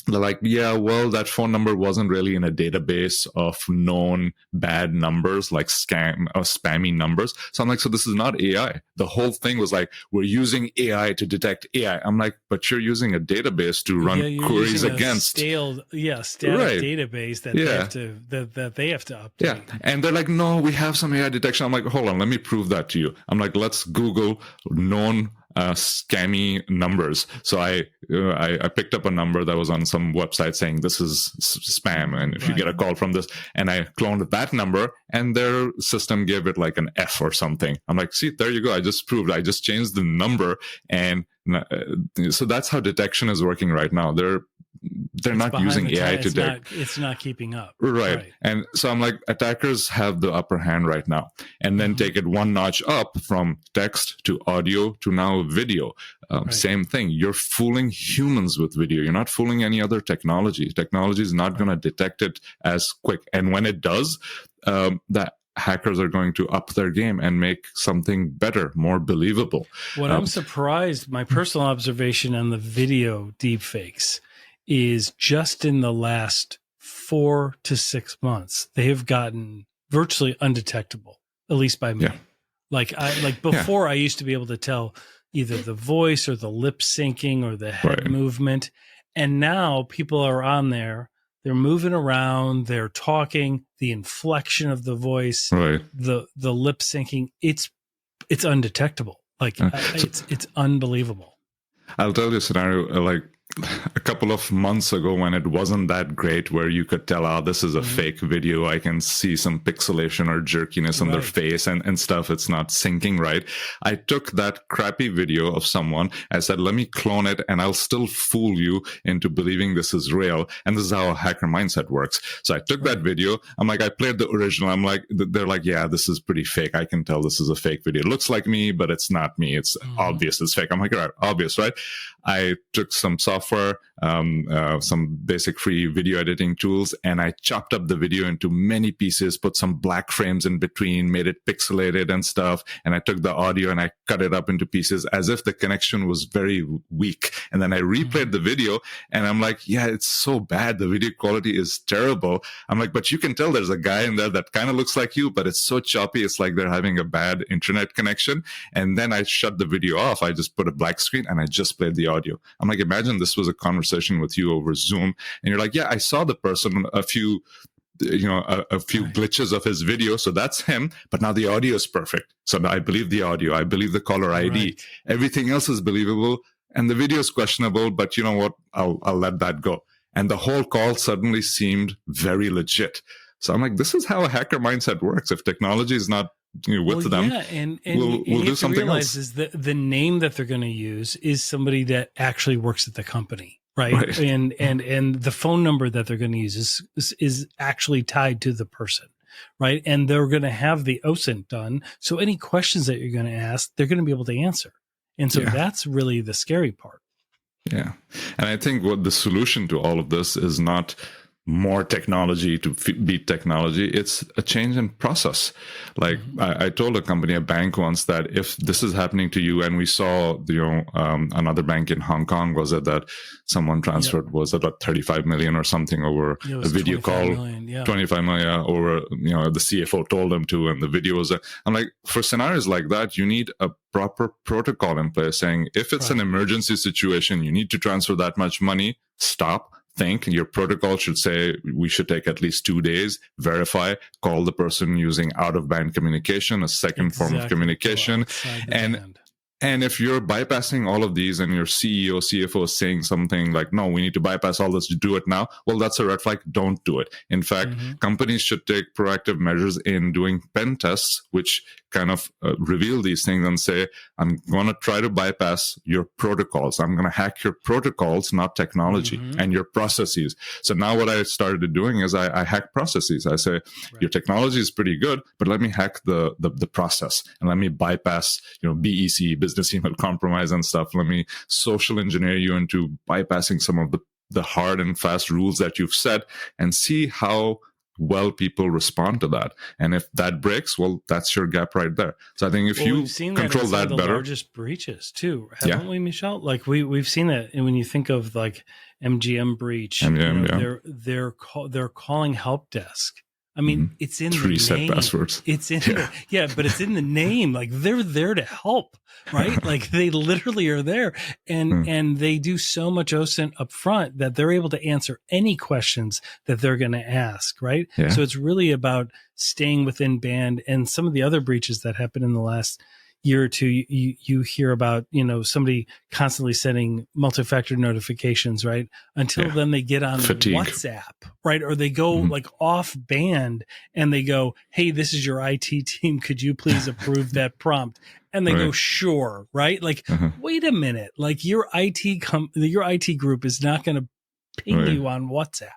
They're like, yeah, well, that phone number wasn't really in a database of known bad numbers, like scam or spammy numbers. So I'm like, so this is not AI. The whole thing was like, we're using AI to detect AI. I'm like, but you're using a database to run queries against. Static database that they have to update. Yeah, and they're like, no, we have some AI detection. I'm like, hold on, let me prove that to you. I'm like, let's Google known scammy numbers. So I picked up a number that was on some website saying this is spam and if you get a call from this, and I cloned that number and their system gave it like an F or something. I'm like, see, there you go. I just proved. I just changed the number. And so that's how detection is working right now. They're not using AI to detect. It's not keeping up. Right. And so I'm like, attackers have the upper hand right now. And then take it one notch up from text to audio to now video. Same thing. You're fooling humans with video. You're not fooling any other technology. Technology is not going to detect it as quick. And when it does, that hackers are going to up their game and make something better, more believable. What I'm surprised, my personal observation on the video deepfakes is just in the last 4 to 6 months, they have gotten virtually undetectable, at least by me. Yeah. Before I used to be able to tell either the voice or the lip syncing or the head movement. And now people are on there, they're moving around, they're talking, the inflection of the voice, the lip syncing, it's undetectable. It's unbelievable. I'll tell you a scenario, like a couple of months ago when it wasn't that great, where you could tell, this is a fake video. I can see some pixelation or jerkiness on their face and stuff. It's not syncing right. I took that crappy video of someone. I said, let me clone it and I'll still fool you into believing this is real. And this is how a hacker mindset works. So I took that video. I'm like, I played the original. I'm like, they're like, yeah, this is pretty fake. I can tell this is a fake video. It looks like me, but it's not me. It's obvious it's fake. I'm like, all right, obvious, right? I took some software software, some basic free video editing tools, and I chopped up the video into many pieces, put some black frames in between, made it pixelated and stuff. And I took the audio and I cut it up into pieces as if the connection was very weak. And then I replayed the video and I'm like, yeah, it's so bad. The video quality is terrible. I'm like, but you can tell there's a guy in there that kind of looks like you, but it's so choppy. It's like they're having a bad internet connection. And then I shut the video off. I just put a black screen and I just played the audio. I'm like, imagine this was a conversation with you over Zoom. And you're like, yeah, I saw the person a few glitches of his video. So that's him. But now the audio is perfect. So I believe the audio. I believe the caller ID. Right. Everything else is believable. And the video is questionable, but you know what? I'll let that go. And the whole call suddenly seemed very legit. So I'm like, this is how a hacker mindset works. If technology is not with them, yeah, and we'll do something else. Is that the name that they're going to use is somebody that actually works at the company, right? And the phone number that they're going to use is actually tied to the person, right? And they're going to have the OSINT done, so any questions that you're going to ask, they're going to be able to answer. And so that's really the scary part. Yeah. And I think what the solution to all of this is not more technology to beat technology. It's a change in process. Like I told a company, a bank once, that if this is happening to you, and we saw, another bank in Hong Kong, was it that someone transferred, was it like 35 million or something over a video call, 25 million over, the CFO told them to, and the video was, I'm like, for scenarios like that, you need a proper protocol in place saying, if it's an emergency situation, you need to transfer that much money, stop, think. Your protocol should say we should take at least 2 days, verify, call the person using out-of-band communication, a second form of communication. And if you're bypassing all of these and your CEO, CFO is saying something like, no, we need to bypass all this to do it now, well, that's a red flag. Don't do it. In fact, companies should take proactive measures in doing pen tests, which kind of reveal these things and say, I'm going to try to bypass your protocols. I'm going to hack your protocols, not technology, and your processes. So now what I started doing is I hack processes. I say, your technology is pretty good, but let me hack the process, and let me bypass, BEC, business email compromise and stuff. Let me social engineer you into bypassing some of the hard and fast rules that you've set, and see how well people respond to that. And if that breaks, well, that's your gap right there. So I think if you control that better, the largest breaches too, haven't we, Mishaal? Like we've seen that. And when you think of like MGM breach, they're calling help desk. I mean, it's in the name. Reset passwords. It's in but it's in the name. Like they're there to help, right? Like they literally are there, and they do so much OSINT up front that they're able to answer any questions that they're going to ask, right? Yeah. So it's really about staying within band. And some of the other breaches that happened in the last year or two, you hear about, somebody constantly sending multi-factor notifications, right? Until then they get on WhatsApp, right? Or they go like off band and they go, hey, this is your IT team. Could you please approve that prompt? And they go, sure, right? Like, wait a minute. Like your IT group is not going to ping you on WhatsApp.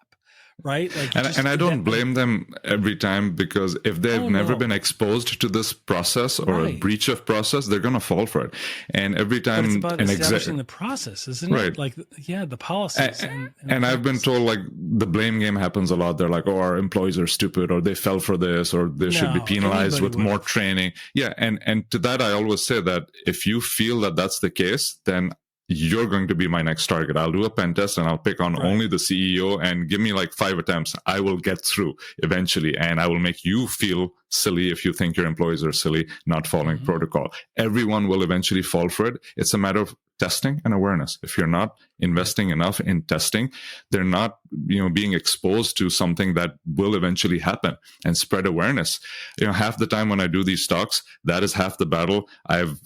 Right. Like, and I don't blame them every time, because if they've never been exposed to this process or a breach of process, they're going to fall for it. And every time, but it's about establishing the process, isn't it? Like, the policies. And I've been told, like, the blame game happens a lot. They're like, oh, our employees are stupid, or they fell for this, or they should be penalized with more training. Yeah. And to that, I always say that if you feel that that's the case, then you're going to be my next target. I'll do a pen test and I'll pick on only the CEO, and give me like 5 attempts. I will get through eventually, and I will make you feel silly if you think your employees are silly, not following protocol. Everyone will eventually fall for it. It's a matter of testing and awareness. If you're not investing enough in testing, they're not, being exposed to something that will eventually happen, and spread awareness. Half the time when I do these talks, that is half the battle. I've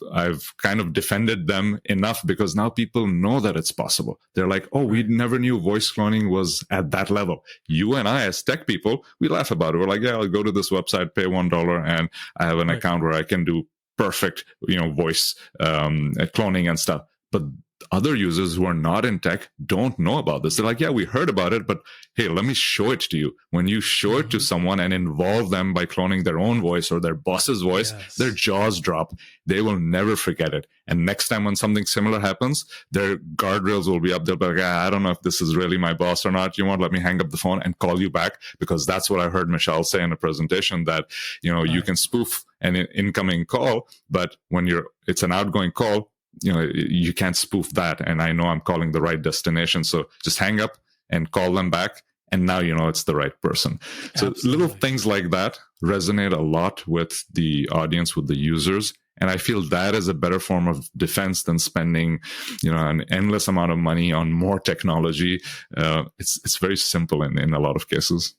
kind of defended them enough, because now people know that it's possible. They're like, oh, we never knew voice cloning was at that level. You and I, as tech people, we laugh about it. We're like, yeah, I'll go to this website, pay $1, and I have an account where I can do perfect, voice cloning and stuff. But other users who are not in tech don't know about this. They're like, yeah, we heard about it, but hey, let me show it to you. When you show it to someone and involve them by cloning their own voice or their boss's voice, their jaws drop. They will never forget it. And next time when something similar happens, their guardrails will be up. They'll be like, I don't know if this is really my boss or not. You won't let me hang up the phone and call you back, because that's what I heard Mishaal say in a presentation, that, you can spoof an incoming call, but when it's an outgoing call, you can't spoof that. And I know I'm calling the right destination. So just hang up and call them back. And now it's the right person. So Absolutely. Little things like that resonate a lot with the audience, with the users. And I feel that is a better form of defense than spending, an endless amount of money on more technology. It's very simple in a lot of cases.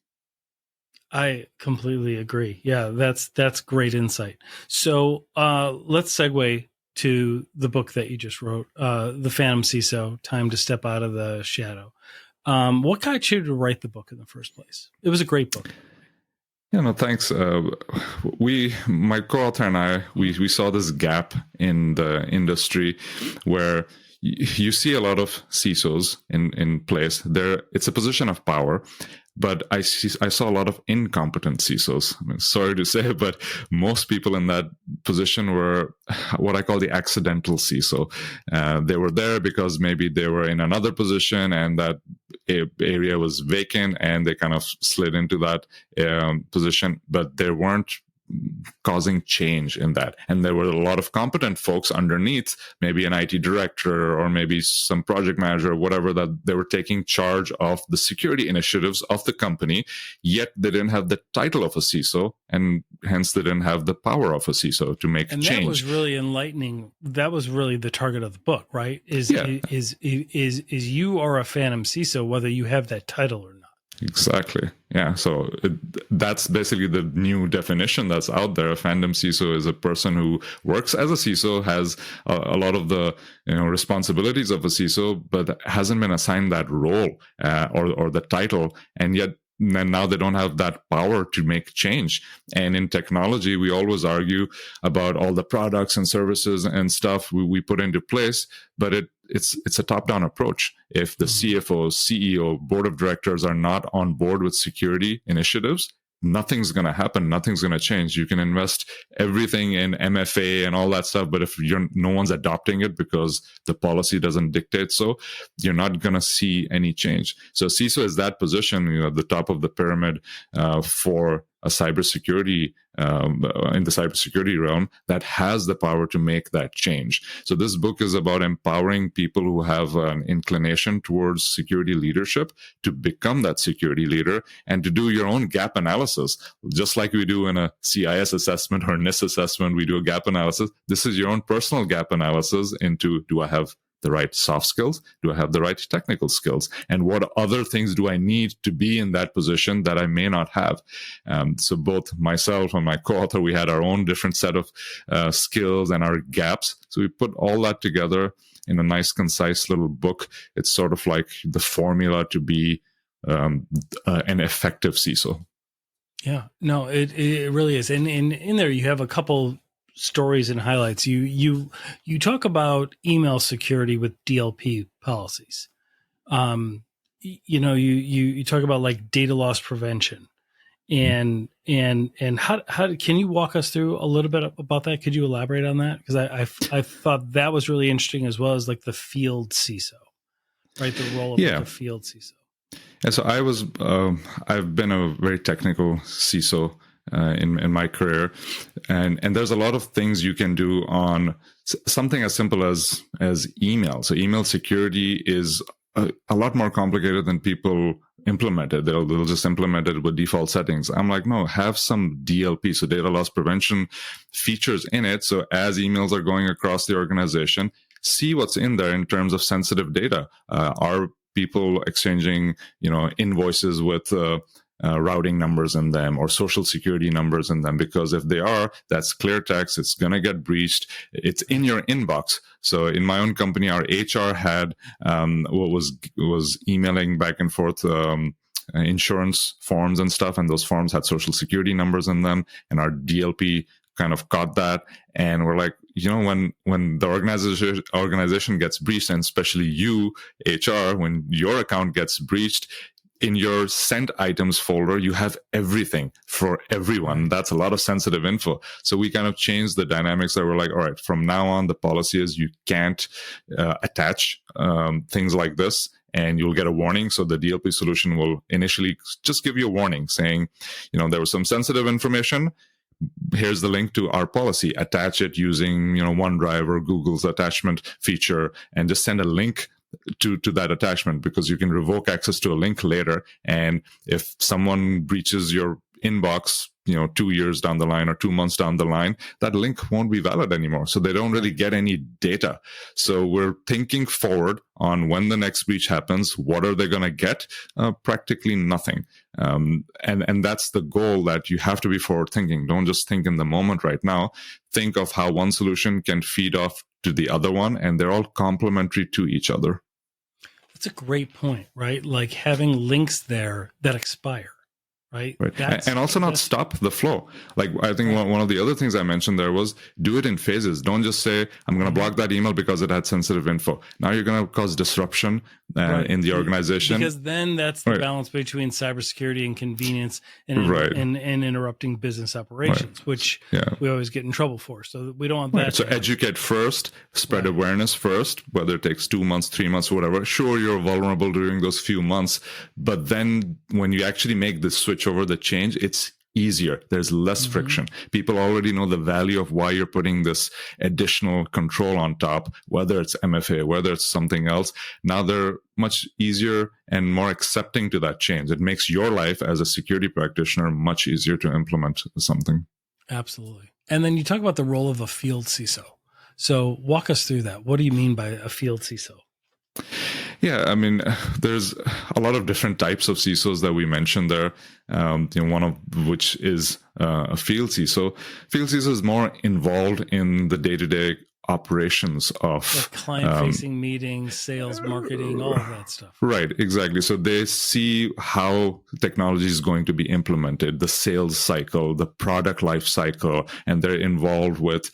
I completely agree. Yeah, that's great insight. So let's segue to the book that you just wrote, The Phantom CISO, Time to Step Out of the Shadow. What got you to write the book in the first place? It was a great book. Yeah, no, thanks. My co-author and I, we saw this gap in the industry where you see a lot of CISOs in place. It's a position of power, but I saw a lot of incompetent CISOs. I mean, sorry to say, but most people in that position were what I call the accidental CISO. They were there because maybe they were in another position and that area was vacant and they kind of slid into that position, but they weren't causing change in that. And there were a lot of competent folks underneath, maybe an IT director or maybe some project manager or whatever, that they were taking charge of the security initiatives of the company, yet they didn't have the title of a CISO, and hence they didn't have the power of a CISO to make change. And that was really enlightening. That was really the target of the book, right? Is you are a phantom CISO, whether you have that title or not. Exactly. Yeah. So that's basically the new definition that's out there. A phantom CISO is a person who works as a CISO, has a lot of the responsibilities of a CISO, but hasn't been assigned that role or the title, and yet now they don't have that power to make change. And in technology, we always argue about all the products and services and stuff we put into place, but it's a top-down approach. If the CFO, CEO, board of directors are not on board with security initiatives, nothing's going to happen. Nothing's going to change. You can invest everything in MFA and all that stuff, but if no one's adopting it because the policy doesn't dictate so, you're not going to see any change. So CISO is that position, at the top of the pyramid for a cybersecurity in the cybersecurity realm that has the power to make that change. So this book is about empowering people who have an inclination towards security leadership to become that security leader and to do your own gap analysis. Just like we do in a CIS assessment or NIST assessment, we do a gap analysis. This is your own personal gap analysis into, do I have the right soft skills? Do I have the right technical skills? And what other things do I need to be in that position that I may not have? So both myself and my co-author, we had our own different set of skills and our gaps. So we put all that together in a nice, concise little book. It's sort of like the formula to be an effective CISO. Yeah, no, it really is. And in there, you have a couple stories and highlights. You talk about email security with DLP policies. You talk about like data loss prevention, and how can you walk us through a little bit about that? Could you elaborate on that? Because I thought that was really interesting, as well as like the field CISO, right? The role of like a field CISO. Yeah, so I've been a very technical CISO in my career, and there's a lot of things you can do on something as simple as email. So email security is a lot more complicated than people implement it. They'll just implement it with default settings. I'm like, no, have some DLP, so data loss prevention features in it. So as emails are going across the organization, see what's in there in terms of sensitive data. Are people exchanging, invoices with routing numbers in them or social security numbers in them? Because if they are, that's clear text. It's going to get breached. It's in your inbox. So in my own company, our HR had was emailing back and forth insurance forms and stuff, and those forms had social security numbers in them, and our DLP kind of caught that, and we're like, when the organization gets breached, and especially you, HR, when your account gets breached, in your sent items folder, you have everything for everyone. That's a lot of sensitive info. So we kind of changed the dynamics that we're like, all right, from now on, the policy is you can't attach things like this, and you'll get a warning. So the DLP solution will initially just give you a warning saying, there was some sensitive information. Here's the link to our policy. Attach it using, OneDrive or Google's attachment feature, and just send a link to that attachment, because you can revoke access to a link later. And if someone breaches your inbox, 2 years down the line or 2 months down the line, that link won't be valid anymore. So they don't really get any data. So we're thinking forward on when the next breach happens. What are they going to get? Practically nothing. And that's the goal, that you have to be forward thinking. Don't just think in the moment right now. Think of how one solution can feed off to the other one, and they're all complementary to each other. That's a great point, right? Like having links there that expire. Right. And also not stop the flow. Like, I think one of the other things I mentioned there was do it in phases. Don't just say, I'm going to block that email because it had sensitive info. Now you're going to cause disruption in the organization. Because then that's the balance between cybersecurity and convenience and interrupting business operations, which we always get in trouble for. So we don't want that. So educate first, spread awareness first, whether it takes 2 months, 3 months, whatever. Sure, you're vulnerable during those few months, but then when you actually make the switch over, the change, it's easier. There's less friction. People already know the value of why you're putting this additional control on top, whether it's MFA, whether it's something else. Now they're much easier and more accepting to that change. It makes your life as a security practitioner much easier to implement something. Absolutely. And then you talk about the role of a field CISO. So walk us through that. What do you mean by a field CISO? Yeah, I mean, there's a lot of different types of CISOs that we mentioned there. One of which is a field CISO. Field CISO is more involved in the day-to-day operations of like client-facing meetings, sales, marketing, all of that stuff. Right, exactly. So they see how technology is going to be implemented, the sales cycle, the product life cycle, and they're involved with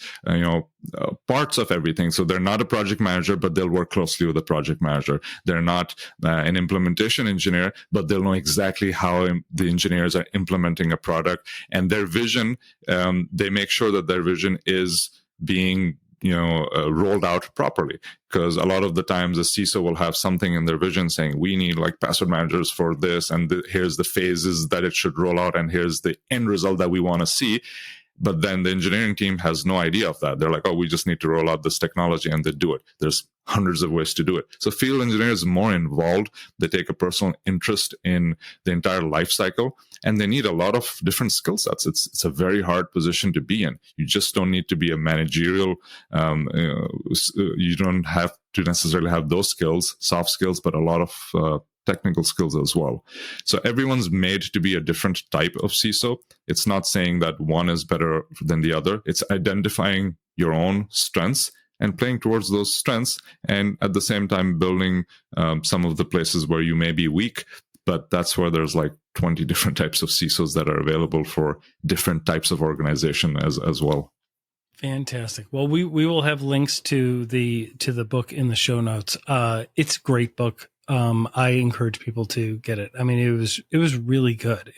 parts of everything. So they're not a project manager, but they'll work closely with a project manager. They're not an implementation engineer, but they'll know exactly how the engineers are implementing a product. And their vision, they make sure that their vision is being rolled out properly, because a lot of the times the CISO will have something in their vision saying, we need like password managers for this, and here's the phases that it should roll out, and here's the end result that we want to see. But then the engineering team has no idea of that. They're like, oh, we just need to roll out this technology, and they do it. There's hundreds of ways to do it. So field engineers are more involved. They take a personal interest in the entire life cycle, and they need a lot of different skill sets. It's a very hard position to be in. You just don't need to be a managerial. You don't have to necessarily have those skills, soft skills, but a lot of technical skills as well. So everyone's made to be a different type of CISO. It's not saying that one is better than the other. It's identifying your own strengths and playing towards those strengths, and at the same time building some of the places where you may be weak. But that's where there's like 20 different types of CISOs that are available for different types of organization as well. Fantastic. Well, we will have links to the book in the show notes. It's a great book. I encourage people to get it. I mean, it was really good.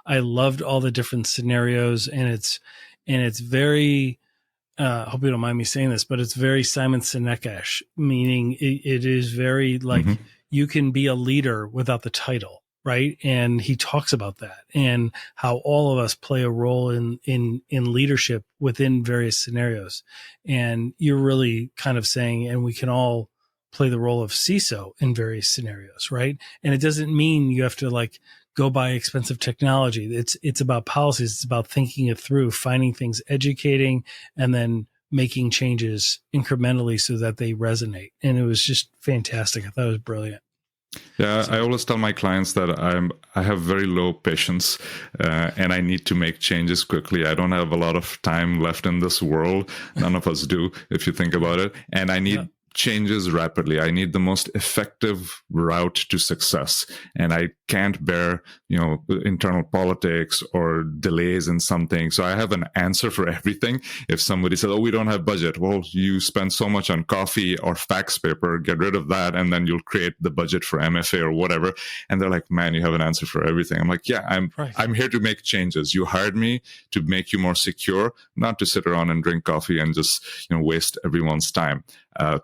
I loved all the different scenarios, and it's very, hope you don't mind me saying this, but it's very Simon Sinek-ish, meaning it is very like you can be a leader without the title, right? And he talks about that and how all of us play a role in leadership within various scenarios. And you're really kind of saying, and we can all play the role of CISO in various scenarios, right? And it doesn't mean you have to like go buy expensive technology. It's about policies. It's about thinking it through, finding things, educating, and then making changes incrementally so that they resonate. And it was just fantastic. I thought it was brilliant. Yeah, I always tell my clients that I have very low patience and I need to make changes quickly. I don't have a lot of time left in this world. None of us do, if you think about it. And I need changes rapidly. I need the most effective route to success. And I can't bear, internal politics or delays in something. So I have an answer for everything. If somebody says, we don't have budget. Well, you spend so much on coffee or fax paper, get rid of that. And then you'll create the budget for MFA or whatever. And they're like, man, you have an answer for everything. I'm like, yeah, I'm here to make changes. You hired me to make you more secure, not to sit around and drink coffee and just, waste everyone's time.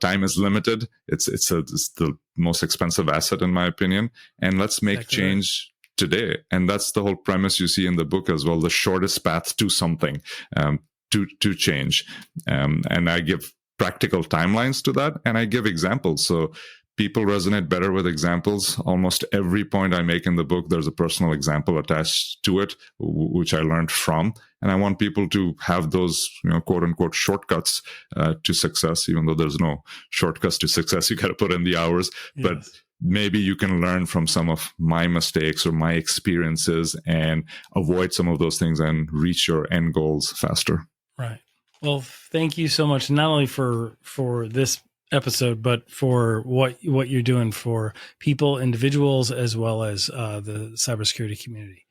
Time is limited. It's the most expensive asset in my opinion. And let's make change today. And that's the whole premise you see in the book as well. The shortest path to something, to change. And I give practical timelines to that. And I give examples. So people resonate better with examples. Almost every point I make in the book, there's a personal example attached to it, which I learned from. And I want people to have those, quote unquote, shortcuts to success, even though there's no shortcuts to success. You got to put in the hours, but maybe you can learn from some of my mistakes or my experiences and avoid some of those things and reach your end goals faster. Right. Well, thank you so much, not only for this episode, but for what you're doing for people, individuals, as well as the cybersecurity community.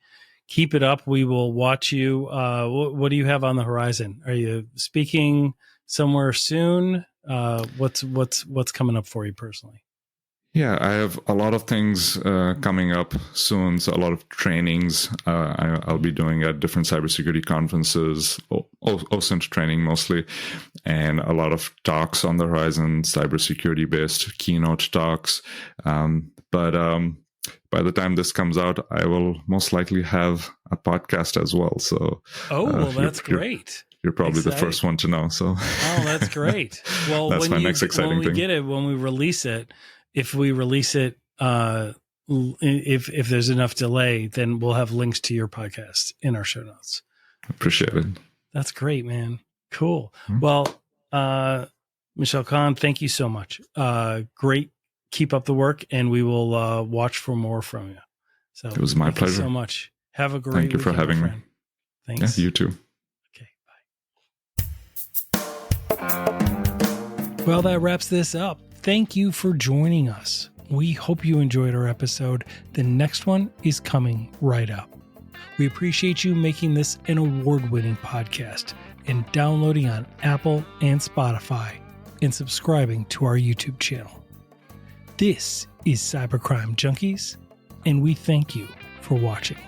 Keep it up. We will watch you. What do you have on the horizon? Are you speaking somewhere soon? What's coming up for you personally? Yeah, I have a lot of things coming up soon. So a lot of trainings I'll be doing at different cybersecurity conferences, OSINT training mostly, and a lot of talks on the horizon, cybersecurity-based keynote talks. But by the time this comes out, I will most likely have a podcast as well. So, that's great. You're probably the first one to know. So, that's great. Well, that's my next exciting thing. When we release it, if we release it, if there's enough delay, then we'll have links to your podcast in our show notes. Appreciate it. That's great, man. Cool. Mm-hmm. Well, Mishaal Khan, thank you so much. Great. Keep up the work, and we will watch for more from you. So it was my pleasure. Thank you so much. Have a great Thank you for having me. Thanks. Yeah, you too. Okay, bye. Well, that wraps this up. Thank you for joining us. We hope you enjoyed our episode. The next one is coming right up. We appreciate you making this an award-winning podcast and downloading on Apple and Spotify and subscribing to our YouTube channel. This is Cybercrime Junkies, and we thank you for watching.